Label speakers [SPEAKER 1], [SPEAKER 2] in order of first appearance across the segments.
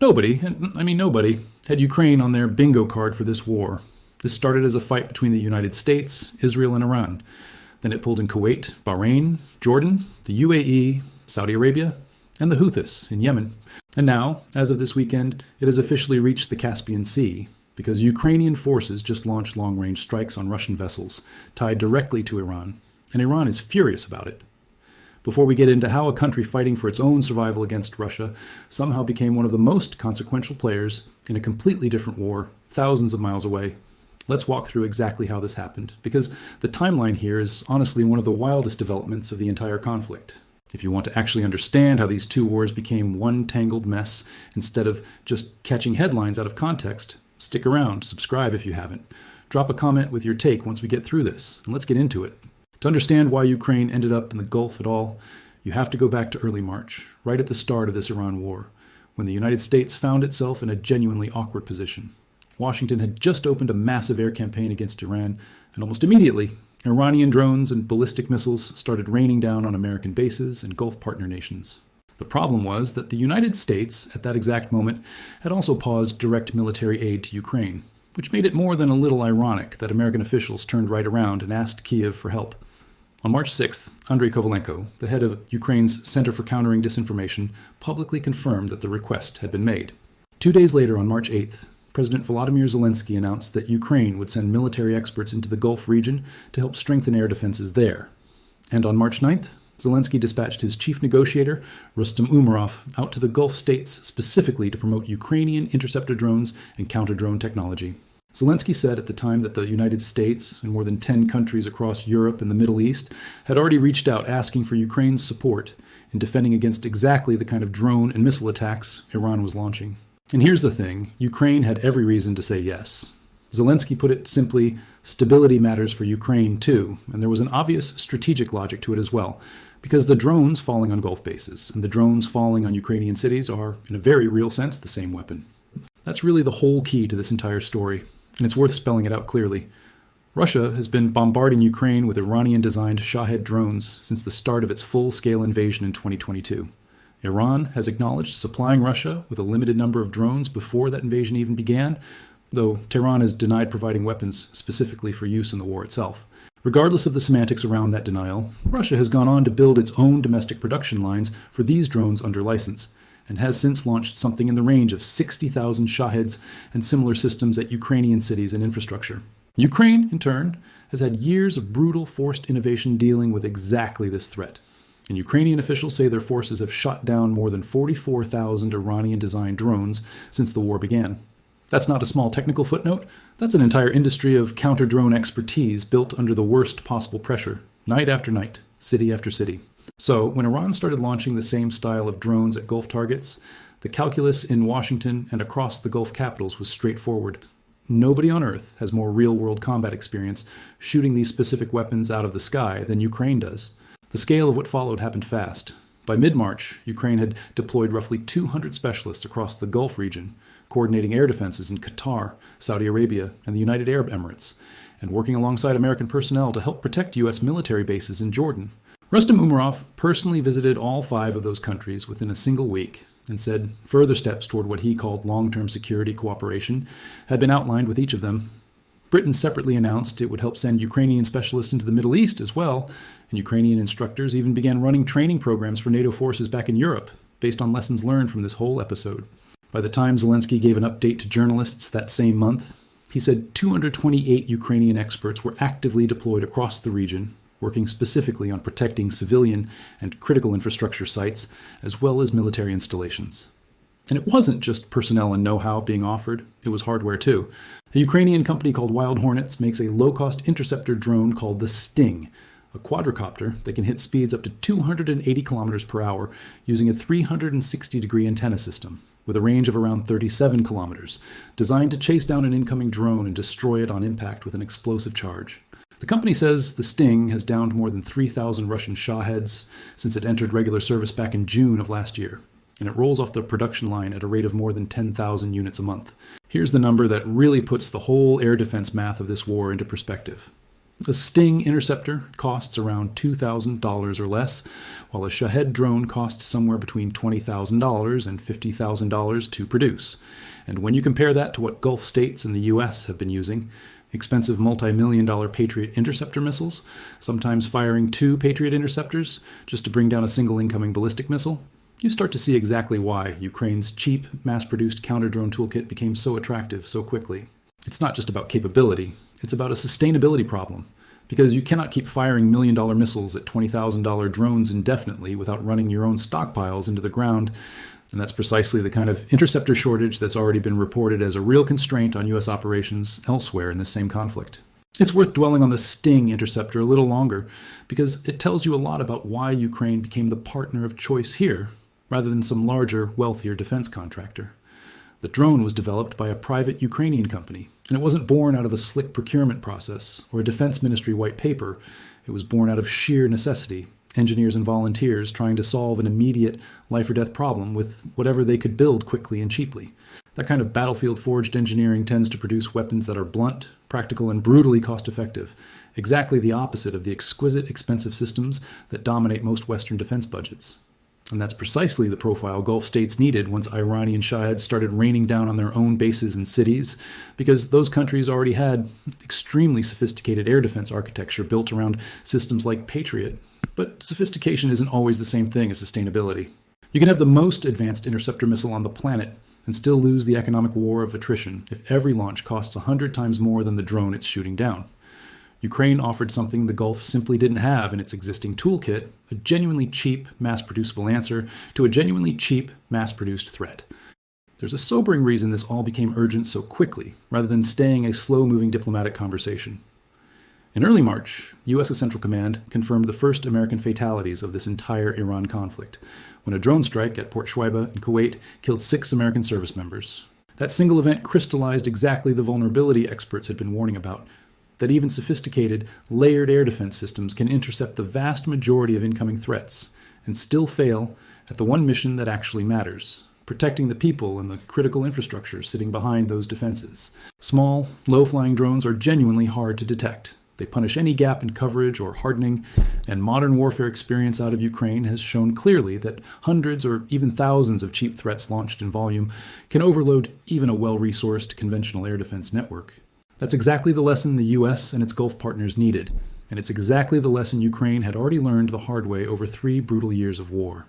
[SPEAKER 1] Nobody, and I mean nobody, had Ukraine on their bingo card for this war. This started as a fight between the United States, Israel, and Iran. Then it pulled in Kuwait, Bahrain, Jordan, the UAE, Saudi Arabia, and the Houthis in Yemen. And now, as of this weekend, it has officially reached the Caspian Sea, because Ukrainian forces just launched long-range strikes on Russian vessels, tied directly to Iran, and Iran is furious about it. Before we get into how a country fighting for its own survival against Russia somehow became one of the most consequential players in a completely different war, thousands of miles away, let's walk through exactly how this happened, because the timeline here is honestly one of the wildest developments of the entire conflict. If you want to actually understand how these two wars became one tangled mess instead of just catching headlines out of context, stick around, subscribe if you haven't. Drop a comment with your take once we get through this, and let's get into it. To understand why Ukraine ended up in the Gulf at all, you have to go back to early March, right at the start of this Iran war, when the United States found itself in a genuinely awkward position. Washington had just opened a massive air campaign against Iran, and almost immediately, Iranian drones and ballistic missiles started raining down on American bases and Gulf partner nations. The problem was that the United States, at that exact moment, had also paused direct military aid to Ukraine, which made it more than a little ironic that American officials turned right around and asked Kyiv for help. On March 6th, Andrei Kovalenko, the head of Ukraine's Center for Countering Disinformation, publicly confirmed that the request had been made. 2 days later, on March 8th, President Volodymyr Zelensky announced that Ukraine would send military experts into the Gulf region to help strengthen air defenses there. And on March 9th, Zelensky dispatched his chief negotiator, Rustem Umerov, out to the Gulf states specifically to promote Ukrainian interceptor drones and counter-drone technology. Zelensky said at the time that the United States and more than 10 countries across Europe and the Middle East had already reached out asking for Ukraine's support in defending against exactly the kind of drone and missile attacks Iran was launching. And here's the thing, Ukraine had every reason to say yes. Zelensky put it simply, stability matters for Ukraine too, and there was an obvious strategic logic to it as well, because the drones falling on Gulf bases and the drones falling on Ukrainian cities are, in a very real sense, the same weapon. That's really the whole key to this entire story, and it's worth spelling it out clearly. Russia has been bombarding Ukraine with Iranian-designed Shahed drones since the start of its full-scale invasion in 2022. Iran has acknowledged supplying Russia with a limited number of drones before that invasion even began, though Tehran has denied providing weapons specifically for use in the war itself. Regardless of the semantics around that denial, Russia has gone on to build its own domestic production lines for these drones under license, and has since launched something in the range of 60,000 Shaheds and similar systems at Ukrainian cities and infrastructure. Ukraine, in turn, has had years of brutal forced innovation dealing with exactly this threat. And Ukrainian officials say their forces have shot down more than 44,000 Iranian-designed drones since the war began. That's not a small technical footnote. That's an entire industry of counter-drone expertise built under the worst possible pressure, night after night, city after city. So, when Iran started launching the same style of drones at Gulf targets, the calculus in Washington and across the Gulf capitals was straightforward. Nobody on Earth has more real-world combat experience shooting these specific weapons out of the sky than Ukraine does. The scale of what followed happened fast. By mid-March, Ukraine had deployed roughly 200 specialists across the Gulf region, coordinating air defenses in Qatar, Saudi Arabia, and the United Arab Emirates, and working alongside American personnel to help protect U.S. military bases in Jordan. Rustem Umerov personally visited all 5 of those countries within a single week and said further steps toward what he called long-term security cooperation had been outlined with each of them. Britain separately announced it would help send Ukrainian specialists into the Middle East as well, and Ukrainian instructors even began running training programs for NATO forces back in Europe, based on lessons learned from this whole episode. By the time Zelensky gave an update to journalists that same month, he said 228 Ukrainian experts were actively deployed across the region, working specifically on protecting civilian and critical infrastructure sites, as well as military installations. And it wasn't just personnel and know-how being offered, it was hardware too. A Ukrainian company called Wild Hornets makes a low-cost interceptor drone called the Sting, a quadricopter that can hit speeds up to 280 kilometers per hour using a 360-degree antenna system, with a range of around 37 kilometers, designed to chase down an incoming drone and destroy it on impact with an explosive charge. The company says the Sting has downed more than 3,000 Russian Shaheds since it entered regular service back in June of last year, and it rolls off the production line at a rate of more than 10,000 units a month. Here's the number that really puts the whole air defense math of this war into perspective. A Sting interceptor costs around $2,000 or less, while a Shahed drone costs somewhere between $20,000 and $50,000 to produce. And when you compare that to what Gulf states and the US have been using, expensive multi-million-dollar Patriot interceptor missiles, sometimes firing 2 Patriot interceptors just to bring down a single incoming ballistic missile, you start to see exactly why Ukraine's cheap, mass-produced counter-drone toolkit became so attractive so quickly. It's not just about capability, it's about a sustainability problem, because you cannot keep firing million-dollar missiles at $20,000 drones indefinitely without running your own stockpiles into the ground, and that's precisely the kind of interceptor shortage that's already been reported as a real constraint on U.S. operations elsewhere in the same conflict. It's worth dwelling on the Sting interceptor a little longer, because it tells you a lot about why Ukraine became the partner of choice here, rather than some larger, wealthier defense contractor. The drone was developed by a private Ukrainian company, and it wasn't born out of a slick procurement process or a defense ministry white paper. It was born out of sheer necessity, engineers and volunteers trying to solve an immediate life-or-death problem with whatever they could build quickly and cheaply. That kind of battlefield-forged engineering tends to produce weapons that are blunt, practical, and brutally cost-effective, exactly the opposite of the exquisite, expensive systems that dominate most Western defense budgets. And that's precisely the profile Gulf states needed once Iranian Shaheds started raining down on their own bases and cities, because those countries already had extremely sophisticated air defense architecture built around systems like Patriot. But sophistication isn't always the same thing as sustainability. You can have the most advanced interceptor missile on the planet and still lose the economic war of attrition if every launch costs 100 times more than the drone it's shooting down. Ukraine offered something the Gulf simply didn't have in its existing toolkit, a genuinely cheap, mass-producible answer to a genuinely cheap, mass-produced threat. There's a sobering reason this all became urgent so quickly, rather than staying a slow-moving diplomatic conversation. In early March, U.S. Central Command confirmed the first American fatalities of this entire Iran conflict, when a drone strike at Port Shuaiba in Kuwait killed 6 American service members. That single event crystallized exactly the vulnerability experts had been warning about, that even sophisticated, layered air defense systems can intercept the vast majority of incoming threats and still fail at the one mission that actually matters, protecting the people and the critical infrastructure sitting behind those defenses. Small, low-flying drones are genuinely hard to detect. They punish any gap in coverage or hardening, and modern warfare experience out of Ukraine has shown clearly that hundreds or even thousands of cheap threats launched in volume can overload even a well-resourced conventional air defense network. That's exactly the lesson the U.S. and its Gulf partners needed, and it's exactly the lesson Ukraine had already learned the hard way over 3 brutal years of war.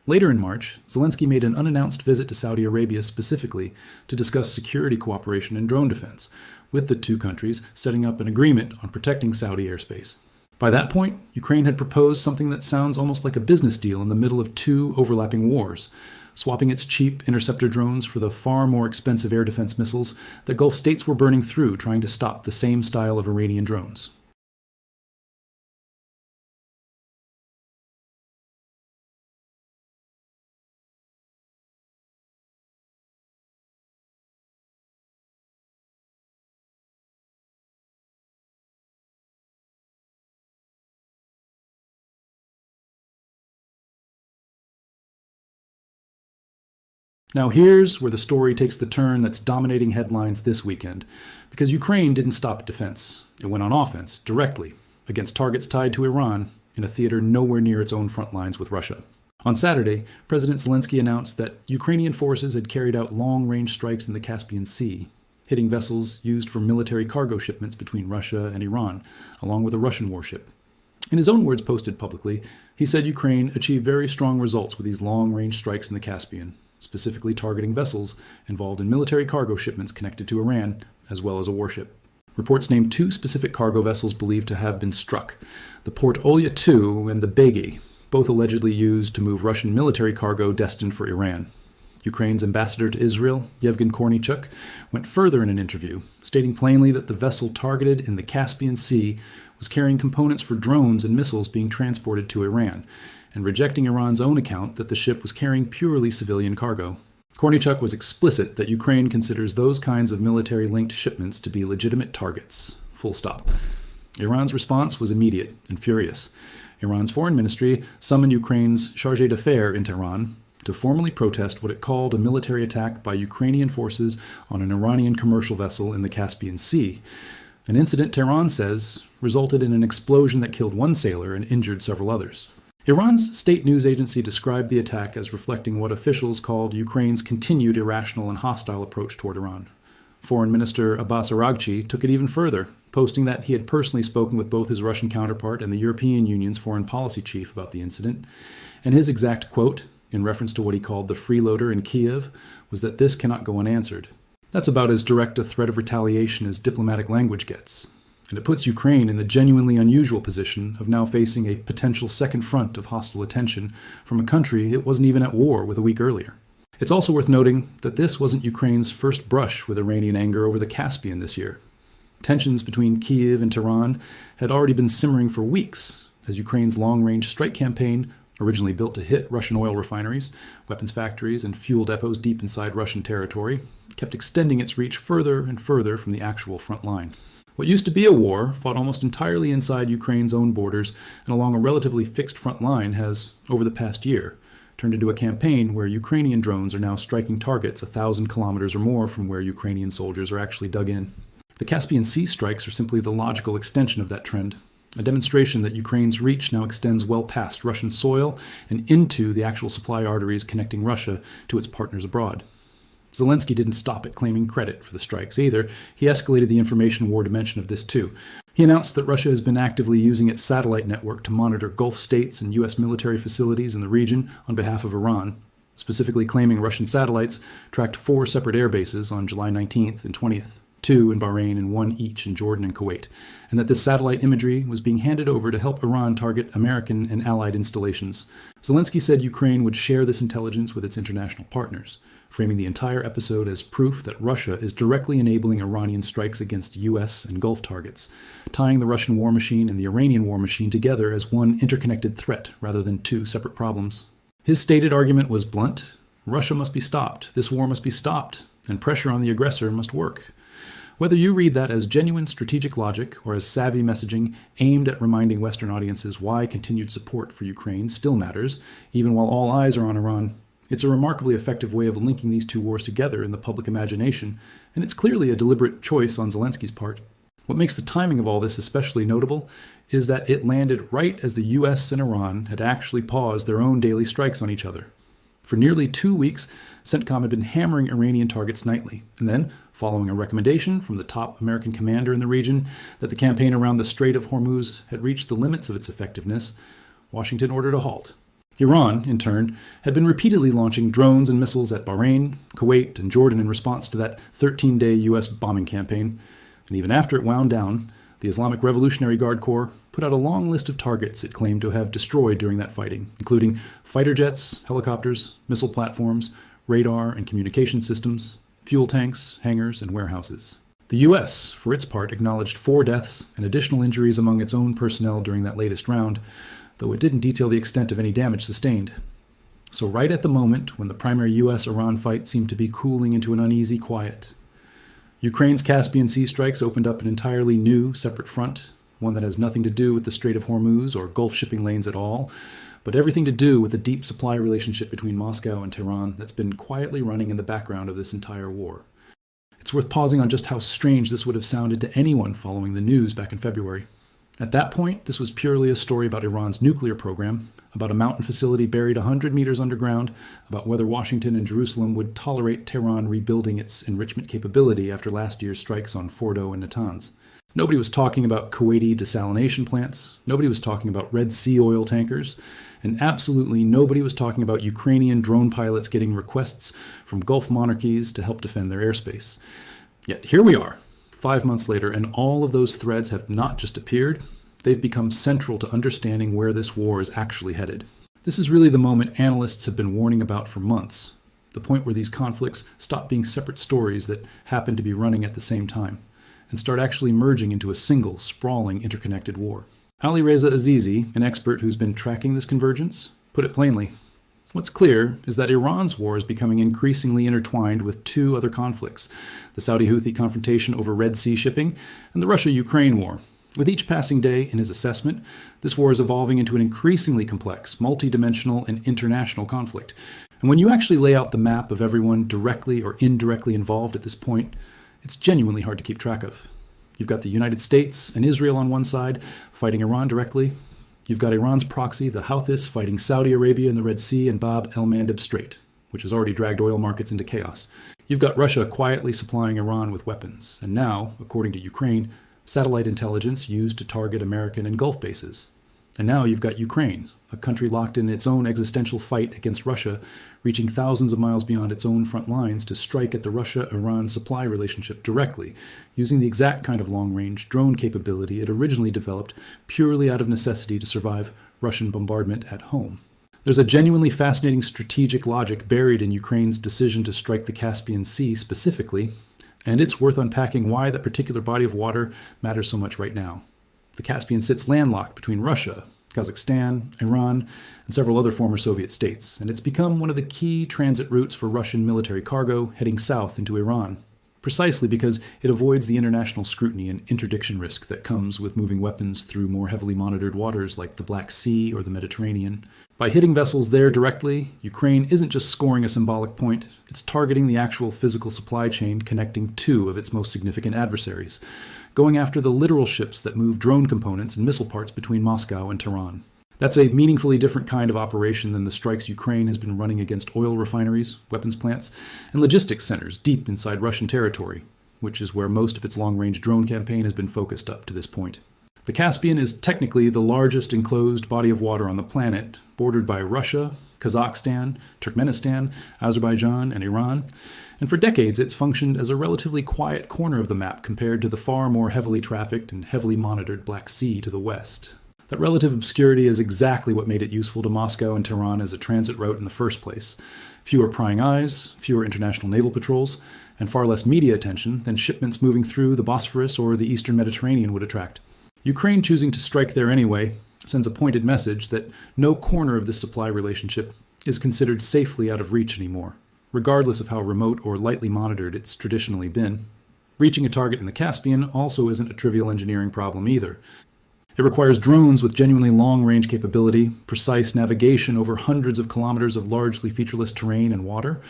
[SPEAKER 1] Later in March, Zelensky made an unannounced visit to Saudi Arabia specifically to discuss security cooperation in drone defense, with the 2 countries setting up an agreement on protecting Saudi airspace. By that point, Ukraine had proposed something that sounds almost like a business deal in the middle of 2 overlapping wars, swapping its cheap interceptor drones for the far more expensive air defense missiles that Gulf states were burning through trying to stop the same style of Iranian drones. Now here's where the story takes the turn that's dominating headlines this weekend, because Ukraine didn't stop at defense. It went on offense, directly, against targets tied to Iran, in a theater nowhere near its own front lines with Russia. On Saturday, President Zelensky announced that Ukrainian forces had carried out long-range strikes in the Caspian Sea, hitting vessels used for military cargo shipments between Russia and Iran, along with a Russian warship. In his own words posted publicly, he said Ukraine achieved very strong results with these long-range strikes in the Caspian, specifically targeting vessels involved in military cargo shipments connected to Iran, as well as a warship. Reports named 2 specific cargo vessels believed to have been struck, the Port Olya II and the Begi, both allegedly used to move Russian military cargo destined for Iran. Ukraine's ambassador to Israel, Yevgen Kornichuk, went further in an interview, stating plainly that the vessel targeted in the Caspian Sea was carrying components for drones and missiles being transported to Iran, and rejecting Iran's own account that the ship was carrying purely civilian cargo. Kornichuk was explicit that Ukraine considers those kinds of military-linked shipments to be legitimate targets. Full stop. Iran's response was immediate and furious. Iran's foreign ministry summoned Ukraine's chargé d'affaires in Tehran to formally protest what it called a military attack by Ukrainian forces on an Iranian commercial vessel in the Caspian Sea. An incident, Tehran says, resulted in an explosion that killed one sailor and injured several others. Iran's state news agency described the attack as reflecting what officials called Ukraine's continued irrational and hostile approach toward Iran. Foreign Minister Abbas Araghchi took it even further, posting that he had personally spoken with both his Russian counterpart and the European Union's foreign policy chief about the incident, and his exact quote, in reference to what he called the freeloader in Kyiv, was that this cannot go unanswered. That's about as direct a threat of retaliation as diplomatic language gets, and it puts Ukraine in the genuinely unusual position of now facing a potential second front of hostile attention from a country it wasn't even at war with a week earlier. It's also worth noting that this wasn't Ukraine's first brush with Iranian anger over the Caspian this year. Tensions between Kyiv and Tehran had already been simmering for weeks as Ukraine's long-range strike campaign, originally built to hit Russian oil refineries, weapons factories, and fuel depots deep inside Russian territory, kept extending its reach further and further from the actual front line. What used to be a war, fought almost entirely inside Ukraine's own borders and along a relatively fixed front line, has, over the past year, turned into a campaign where Ukrainian drones are now striking targets 1,000 kilometers or more from where Ukrainian soldiers are actually dug in. The Caspian Sea strikes are simply the logical extension of that trend, a demonstration that Ukraine's reach now extends well past Russian soil and into the actual supply arteries connecting Russia to its partners abroad. Zelensky didn't stop at claiming credit for the strikes either. He escalated the information war dimension of this too. He announced that Russia has been actively using its satellite network to monitor Gulf states and U.S. military facilities in the region on behalf of Iran, specifically claiming Russian satellites tracked 4 separate air bases on July 19th and 20th, 2 in Bahrain and 1 each in Jordan and Kuwait, and that this satellite imagery was being handed over to help Iran target American and allied installations. Zelensky said Ukraine would share this intelligence with its international partners, framing the entire episode as proof that Russia is directly enabling Iranian strikes against U.S. and Gulf targets, tying the Russian war machine and the Iranian war machine together as one interconnected threat rather than 2 separate problems. His stated argument was blunt: Russia must be stopped, this war must be stopped, and pressure on the aggressor must work. Whether you read that as genuine strategic logic or as savvy messaging aimed at reminding Western audiences why continued support for Ukraine still matters, even while all eyes are on Iran, it's a remarkably effective way of linking these 2 wars together in the public imagination, and it's clearly a deliberate choice on Zelensky's part. What makes the timing of all this especially notable is that it landed right as the US and Iran had actually paused their own daily strikes on each other. For nearly 2 weeks, CENTCOM had been hammering Iranian targets nightly, and then, following a recommendation from the top American commander in the region that the campaign around the Strait of Hormuz had reached the limits of its effectiveness, Washington ordered a halt. Iran, in turn, had been repeatedly launching drones and missiles at Bahrain, Kuwait, and Jordan in response to that 13-day U.S. bombing campaign, and even after it wound down, the Islamic Revolutionary Guard Corps put out a long list of targets it claimed to have destroyed during that fighting, including fighter jets, helicopters, missile platforms, radar and communication systems, fuel tanks, hangars, and warehouses. The U.S., for its part, acknowledged 4 deaths and additional injuries among its own personnel during that latest round, though it didn't detail the extent of any damage sustained. So right at the moment when the primary U.S.-Iran fight seemed to be cooling into an uneasy quiet, Ukraine's Caspian Sea strikes opened up an entirely new, separate front, one that has nothing to do with the Strait of Hormuz or Gulf shipping lanes at all, but everything to do with the deep supply relationship between Moscow and Tehran that's been quietly running in the background of this entire war. It's worth pausing on just how strange this would have sounded to anyone following the news back in February. At that point, this was purely a story about Iran's nuclear program, about a mountain facility buried 100 meters underground, about whether Washington and Jerusalem would tolerate Tehran rebuilding its enrichment capability after last year's strikes on Fordo and Natanz. Nobody was talking about Kuwaiti desalination plants, nobody was talking about Red Sea oil tankers, and absolutely nobody was talking about Ukrainian drone pilots getting requests from Gulf monarchies to help defend their airspace. Yet here we are, 5 months later, and all of those threads have not just appeared, they've become central to understanding where this war is actually headed. This is really the moment analysts have been warning about for months, the point where these conflicts stop being separate stories that happen to be running at the same time, and start actually merging into a single, sprawling, interconnected war. Ali Reza Azizi, an expert who's been tracking this convergence, put it plainly. What's clear is that Iran's war is becoming increasingly intertwined with 2 other conflicts, the Saudi-Houthi confrontation over Red Sea shipping and the Russia-Ukraine war. With each passing day, in his assessment, this war is evolving into an increasingly complex, multidimensional, and international conflict. And when you actually lay out the map of everyone directly or indirectly involved at this point, it's genuinely hard to keep track of. You've got the United States and Israel on one side fighting Iran directly. You've got Iran's proxy, the Houthis, fighting Saudi Arabia in the Red Sea and Bab el-Mandeb Strait, which has already dragged oil markets into chaos. You've got Russia quietly supplying Iran with weapons, and now, according to Ukraine, satellite intelligence used to target American and Gulf bases. And now you've got Ukraine, a country locked in its own existential fight against Russia, reaching thousands of miles beyond its own front lines to strike at the Russia-Iran supply relationship directly, using the exact kind of long-range drone capability it originally developed purely out of necessity to survive Russian bombardment at home. There's a genuinely fascinating strategic logic buried in Ukraine's decision to strike the Caspian Sea specifically, and it's worth unpacking why that particular body of water matters so much right now. The Caspian sits landlocked between Russia, Kazakhstan, Iran, and several other former Soviet states, and it's become one of the key transit routes for Russian military cargo heading south into Iran, precisely because it avoids the international scrutiny and interdiction risk that comes with moving weapons through more heavily monitored waters like the Black Sea or the Mediterranean. By hitting vessels there directly, Ukraine isn't just scoring a symbolic point, it's targeting the actual physical supply chain connecting two of its most significant adversaries, going after the literal ships that move drone components and missile parts between Moscow and Tehran. That's a meaningfully different kind of operation than the strikes Ukraine has been running against oil refineries, weapons plants, and logistics centers deep inside Russian territory, which is where most of its long-range drone campaign has been focused up to this point. The Caspian is technically the largest enclosed body of water on the planet, bordered by Russia, Kazakhstan, Turkmenistan, Azerbaijan, and Iran, and for decades it's functioned as a relatively quiet corner of the map compared to the far more heavily trafficked and heavily monitored Black Sea to the west. That relative obscurity is exactly what made it useful to Moscow and Tehran as a transit route in the first place. Fewer prying eyes, fewer international naval patrols, and far less media attention than shipments moving through the Bosphorus or the eastern Mediterranean would attract. Ukraine choosing to strike there anyway sends a pointed message that no corner of this supply relationship is considered safely out of reach anymore, regardless of how remote or lightly monitored it's traditionally been. Reaching a target in the Caspian also isn't a trivial engineering problem either. It requires drones with genuinely long-range capability, precise navigation over hundreds of kilometers of largely featureless terrain and water,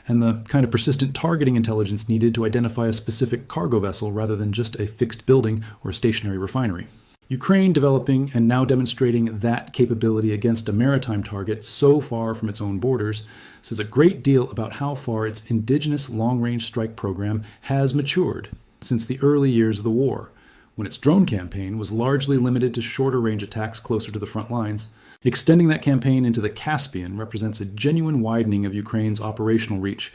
[SPEAKER 1] and the kind of persistent targeting intelligence needed to identify a specific cargo vessel rather than just a fixed building or a stationary refinery. Ukraine developing and now demonstrating that capability against a maritime target so far from its own borders says a great deal about how far its indigenous long-range strike program has matured since the early years of the war, when its drone campaign was largely limited to shorter-range attacks closer to the front lines. Extending that campaign into the Caspian represents a genuine widening of Ukraine's operational reach,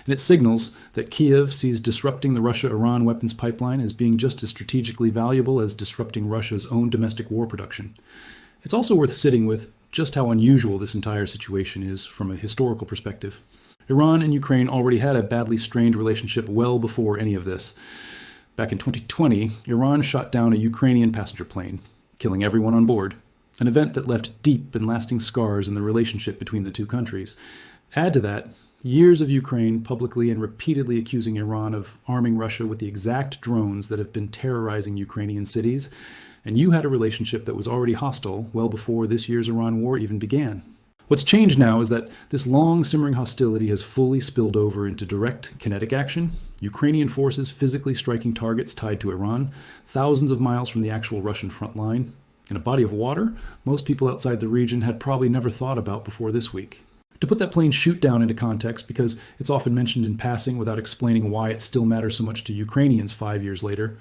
[SPEAKER 1] and it signals that Kyiv sees disrupting the Russia-Iran weapons pipeline as being just as strategically valuable as disrupting Russia's own domestic war production. It's also worth sitting with just how unusual this entire situation is from a historical perspective. Iran and Ukraine already had a badly strained relationship well before any of this. Back in 2020, Iran shot down a Ukrainian passenger plane, killing everyone on board, an event that left deep and lasting scars in the relationship between the two countries. Add to that, years of Ukraine publicly and repeatedly accusing Iran of arming Russia with the exact drones that have been terrorizing Ukrainian cities, and you had a relationship that was already hostile well before this year's Iran war even began. What's changed now is that this long simmering hostility has fully spilled over into direct kinetic action, Ukrainian forces physically striking targets tied to Iran, thousands of miles from the actual Russian front line, in a body of water most people outside the region had probably never thought about before this week. To put that plane shoot down into context, because it's often mentioned in passing without explaining why it still matters so much to Ukrainians 5 years later,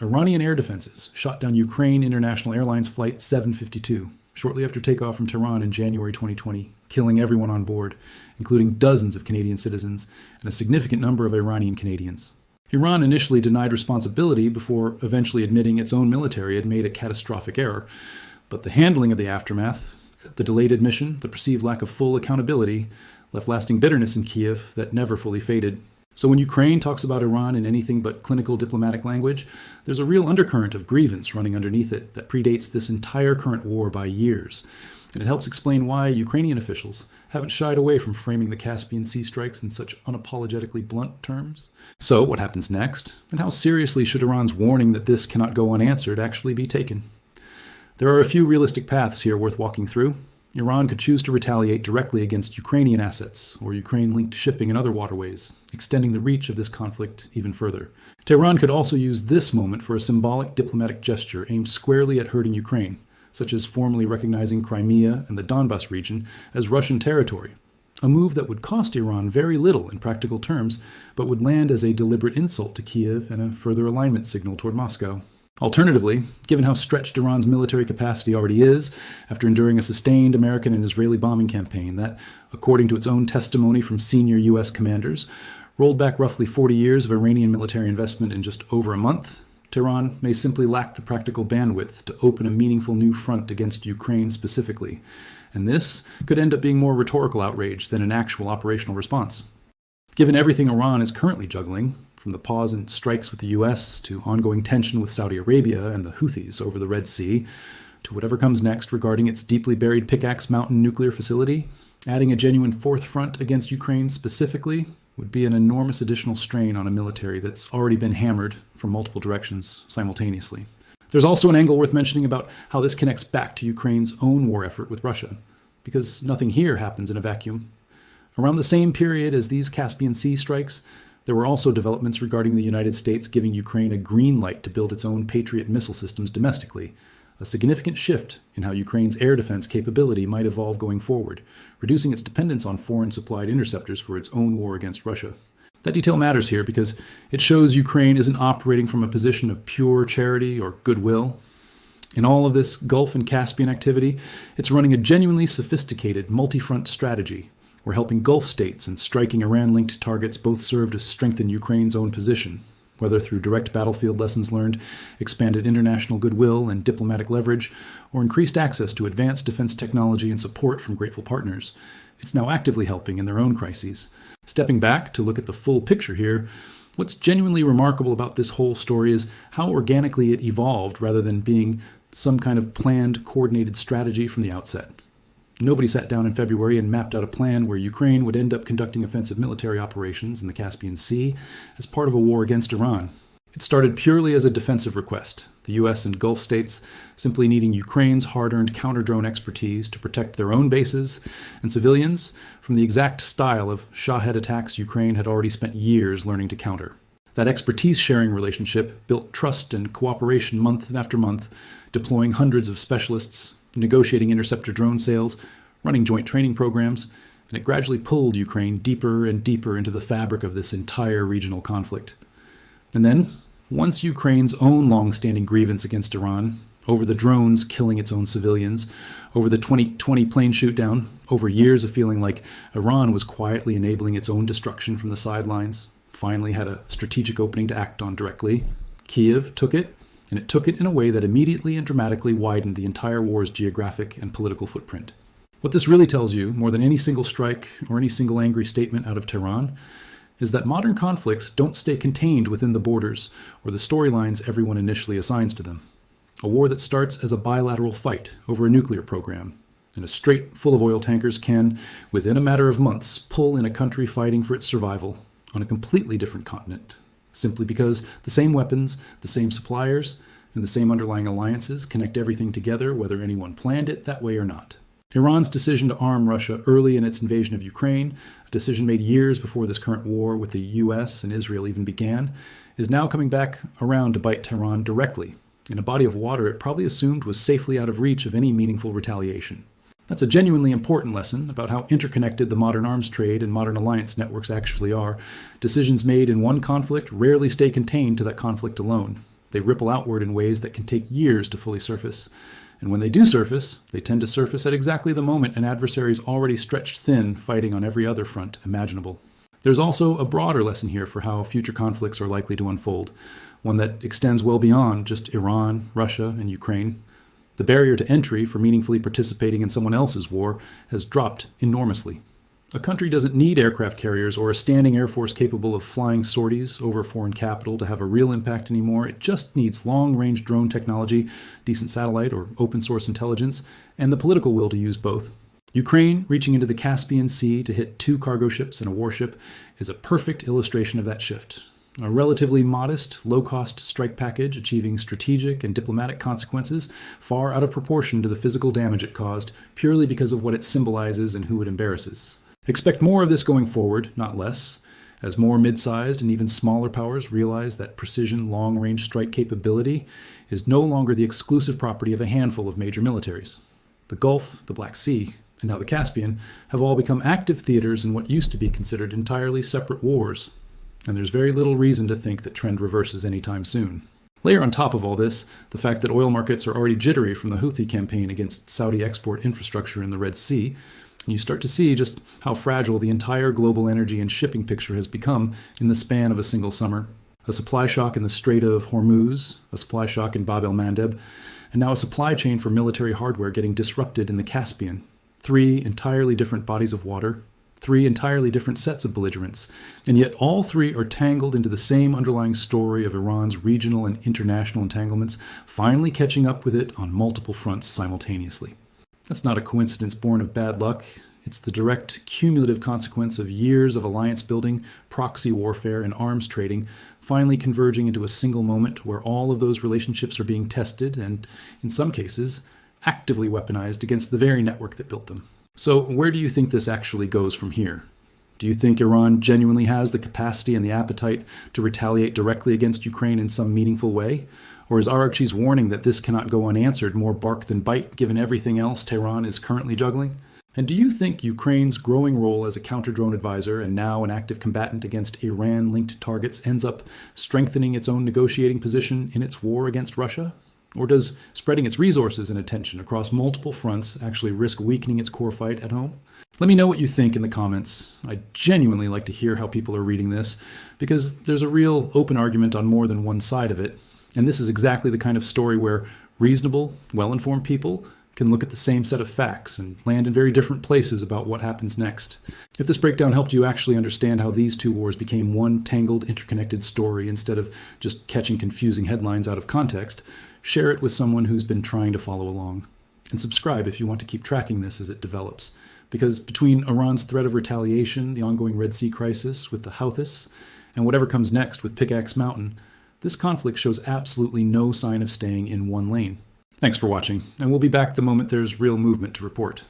[SPEAKER 1] Iranian air defenses shot down Ukraine International Airlines Flight 752 shortly after takeoff from Tehran in January 2020, killing everyone on board, including dozens of Canadian citizens and a significant number of Iranian Canadians. Iran initially denied responsibility before eventually admitting its own military had made a catastrophic error, but the handling of the aftermath, the delayed admission, the perceived lack of full accountability, left lasting bitterness in Kyiv that never fully faded. So when Ukraine talks about Iran in anything but clinical diplomatic language, there's a real undercurrent of grievance running underneath it that predates this entire current war by years. And it helps explain why Ukrainian officials haven't shied away from framing the Caspian Sea strikes in such unapologetically blunt terms. So what happens next? And how seriously should Iran's warning that this cannot go unanswered actually be taken? There are a few realistic paths here worth walking through. Iran could choose to retaliate directly against Ukrainian assets or Ukraine-linked shipping in other waterways, extending the reach of this conflict even further. Tehran could also use this moment for a symbolic diplomatic gesture aimed squarely at hurting Ukraine, such as formally recognizing Crimea and the Donbas region as Russian territory, a move that would cost Iran very little in practical terms, but would land as a deliberate insult to Kyiv and a further alignment signal toward Moscow. Alternatively, given how stretched Iran's military capacity already is, after enduring a sustained American and Israeli bombing campaign that, according to its own testimony from senior U.S. commanders, rolled back roughly 40 years of Iranian military investment in just over a month, Tehran may simply lack the practical bandwidth to open a meaningful new front against Ukraine specifically, and this could end up being more rhetorical outrage than an actual operational response. Given everything Iran is currently juggling, from the pause in strikes with the U.S. to ongoing tension with Saudi Arabia and the Houthis over the Red Sea, to whatever comes next regarding its deeply buried Pickaxe Mountain nuclear facility, adding a genuine fourth front against Ukraine specifically would be an enormous additional strain on a military that's already been hammered from multiple directions simultaneously. There's also an angle worth mentioning about how this connects back to Ukraine's own war effort with Russia, because nothing here happens in a vacuum. Around the same period as these Caspian Sea strikes, there were also developments regarding the United States giving Ukraine a green light to build its own Patriot missile systems domestically, a significant shift in how Ukraine's air defense capability might evolve going forward, reducing its dependence on foreign-supplied interceptors for its own war against Russia. That detail matters here because it shows Ukraine isn't operating from a position of pure charity or goodwill. In all of this Gulf and Caspian activity, it's running a genuinely sophisticated multi-front strategy, where helping Gulf states and striking Iran-linked targets both serve to strengthen Ukraine's own position, whether through direct battlefield lessons learned, expanded international goodwill and diplomatic leverage, or increased access to advanced defense technology and support from grateful partners. It's now actively helping in their own crises. Stepping back to look at the full picture here, what's genuinely remarkable about this whole story is how organically it evolved rather than being some kind of planned, coordinated strategy from the outset. Nobody sat down in February and mapped out a plan where Ukraine would end up conducting offensive military operations in the Caspian Sea as part of a war against Iran. It started purely as a defensive request, the U.S. and Gulf states simply needing Ukraine's hard-earned counter-drone expertise to protect their own bases and civilians from the exact style of Shahed attacks Ukraine had already spent years learning to counter. That expertise-sharing relationship built trust and cooperation month after month, deploying hundreds of specialists, negotiating interceptor drone sales, running joint training programs, and it gradually pulled Ukraine deeper and deeper into the fabric of this entire regional conflict. And then, once Ukraine's own long-standing grievance against Iran, over the drones killing its own civilians, over the 2020 plane shoot-down, over years of feeling like Iran was quietly enabling its own destruction from the sidelines, finally had a strategic opening to act on directly, Kyiv took it, and it took it in a way that immediately and dramatically widened the entire war's geographic and political footprint. What this really tells you, more than any single strike or any single angry statement out of Tehran, is that modern conflicts don't stay contained within the borders or the storylines everyone initially assigns to them. A war that starts as a bilateral fight over a nuclear program, and a strait full of oil tankers can, within a matter of months, pull in a country fighting for its survival on a completely different continent, simply because the same weapons, the same suppliers, and the same underlying alliances connect everything together, whether anyone planned it that way or not. Iran's decision to arm Russia early in its invasion of Ukraine, a decision made years before this current war with the US and Israel even began, is now coming back around to bite Tehran directly, in a body of water it probably assumed was safely out of reach of any meaningful retaliation. That's a genuinely important lesson about how interconnected the modern arms trade and modern alliance networks actually are. Decisions made in one conflict rarely stay contained to that conflict alone. They ripple outward in ways that can take years to fully surface. And when they do surface, they tend to surface at exactly the moment an adversary is already stretched thin, fighting on every other front imaginable. There's also a broader lesson here for how future conflicts are likely to unfold, one that extends well beyond just Iran, Russia, and Ukraine. The barrier to entry for meaningfully participating in someone else's war has dropped enormously. A country doesn't need aircraft carriers or a standing air force capable of flying sorties over a foreign capital to have a real impact anymore. It just needs long-range drone technology, decent satellite or open-source intelligence, and the political will to use both. Ukraine reaching into the Caspian Sea to hit 2 cargo ships and a warship is a perfect illustration of that shift. A relatively modest, low-cost strike package achieving strategic and diplomatic consequences far out of proportion to the physical damage it caused, purely because of what it symbolizes and who it embarrasses. Expect more of this going forward, not less, as more mid-sized and even smaller powers realize that precision long-range strike capability is no longer the exclusive property of a handful of major militaries. The Gulf, the Black Sea, and now the Caspian have all become active theaters in what used to be considered entirely separate wars. And there's very little reason to think that trend reverses anytime soon. Layer on top of all this the fact that oil markets are already jittery from the Houthi campaign against Saudi export infrastructure in the Red Sea, and you start to see just how fragile the entire global energy and shipping picture has become in the span of a single summer. A supply shock in the Strait of Hormuz, a supply shock in Bab el-Mandeb, and now a supply chain for military hardware getting disrupted in the Caspian. 3 entirely different bodies of water, 3 entirely different sets of belligerents, and yet all 3 are tangled into the same underlying story of Iran's regional and international entanglements, finally catching up with it on multiple fronts simultaneously. That's not a coincidence born of bad luck. It's the direct cumulative consequence of years of alliance building, proxy warfare, and arms trading, finally converging into a single moment where all of those relationships are being tested and, in some cases, actively weaponized against the very network that built them. So where do you think this actually goes from here? Do you think Iran genuinely has the capacity and the appetite to retaliate directly against Ukraine in some meaningful way? Or is Araghchi's warning that this cannot go unanswered more bark than bite given everything else Tehran is currently juggling? And do you think Ukraine's growing role as a counter-drone advisor and now an active combatant against Iran-linked targets ends up strengthening its own negotiating position in its war against Russia? Or does spreading its resources and attention across multiple fronts actually risk weakening its core fight at home? Let me know what you think in the comments. I'd genuinely like to hear how people are reading this, because there's a real open argument on more than one side of it, and this is exactly the kind of story where reasonable, well-informed people can look at the same set of facts and land in very different places about what happens next. If this breakdown helped you actually understand how these 2 wars became one tangled, interconnected story instead of just catching confusing headlines out of context, share it with someone who's been trying to follow along. And subscribe if you want to keep tracking this as it develops. Because between Iran's threat of retaliation, the ongoing Red Sea crisis with the Houthis, and whatever comes next with Pickaxe Mountain, this conflict shows absolutely no sign of staying in one lane. Thanks for watching, and we'll be back the moment there's real movement to report.